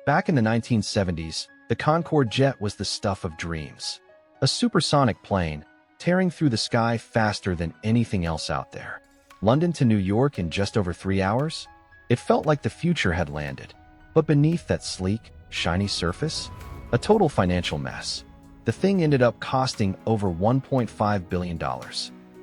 Back in the 1970s, the Concorde jet was the stuff of dreams. A supersonic plane, tearing through the sky faster than anything else out there. London to New York in just over 3 hours? It felt like the future had landed. But beneath that sleek, shiny surface, a total financial mess. The thing ended up costing over $1.5 billion.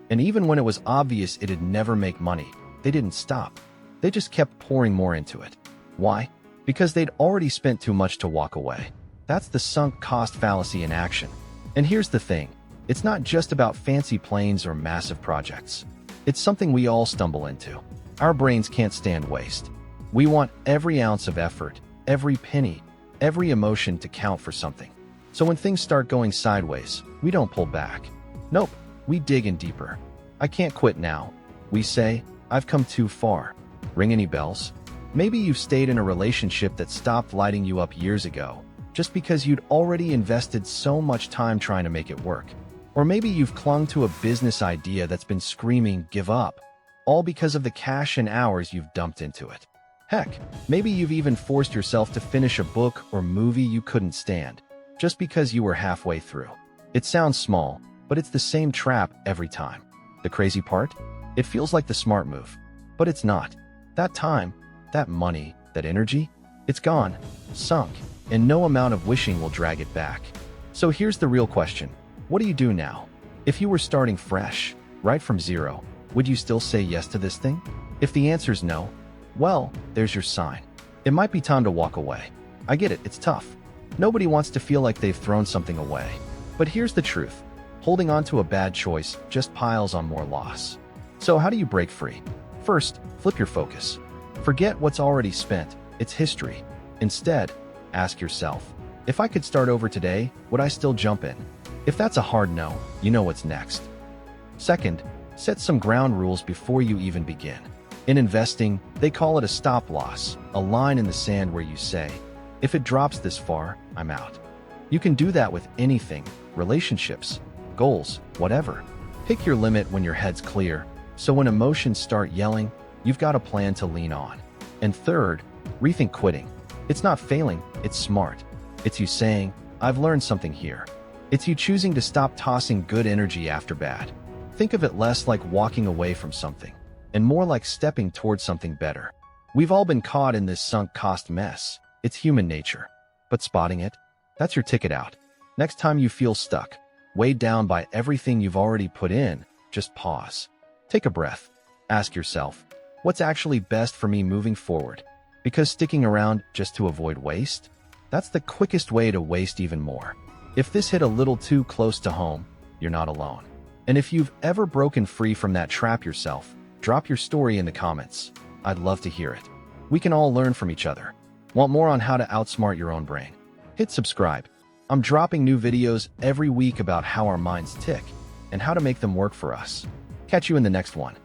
And even when it was obvious it'd never make money, they didn't stop. They just kept pouring more into it. Why? Because they'd already spent too much to walk away. That's the sunk cost fallacy in action. And here's the thing. It's not just about fancy planes or massive projects. It's something we all stumble into. Our brains can't stand waste. We want every ounce of effort, every penny, every emotion to count for something. So when things start going sideways, we don't pull back. Nope, we dig in deeper. I can't quit now. We say, I've come too far. Ring any bells? Maybe you've stayed in a relationship that stopped lighting you up years ago, just because you'd already invested so much time trying to make it work. Or maybe you've clung to a business idea that's been screaming, give up, all because of the cash and hours you've dumped into it. Heck, maybe you've even forced yourself to finish a book or movie you couldn't stand, just because you were halfway through. It sounds small, but it's the same trap every time. The crazy part? It feels like the smart move, but it's not. That time, that money, that energy, it's gone, sunk, and no amount of wishing will drag it back. So here's the real question. What do you do now? If you were starting fresh, right from zero, would you still say yes to this thing? If the answer's no, well, there's your sign. It might be time to walk away. I get it, it's tough. Nobody wants to feel like they've thrown something away. But here's the truth. Holding on to a bad choice just piles on more loss. So how do you break free? First, flip your focus. Forget what's already spent, it's history. Instead, ask yourself, if I could start over today, would I still jump in? If that's a hard no, you know what's next. Second, set some ground rules before you even begin. In investing, they call it a stop loss, a line in the sand where you say, if it drops this far, I'm out. You can do that with anything, relationships, goals, whatever. Pick your limit when your head's clear, so when emotions start yelling, you've got a plan to lean on. And third, rethink quitting. It's not failing, it's smart. It's you saying, I've learned something here. It's you choosing to stop tossing good energy after bad. Think of it less like walking away from something, and more like stepping towards something better. We've all been caught in this sunk cost mess. It's human nature. But spotting it, that's your ticket out. Next time you feel stuck, weighed down by everything you've already put in, just pause. Take a breath. Ask yourself, what's actually best for me moving forward? Because sticking around just to avoid waste? That's the quickest way to waste even more. If this hit a little too close to home, you're not alone. And if you've ever broken free from that trap yourself, drop your story in the comments. I'd love to hear it. We can all learn from each other. Want more on how to outsmart your own brain? Hit subscribe. I'm dropping new videos every week about how our minds tick and how to make them work for us. Catch you in the next one.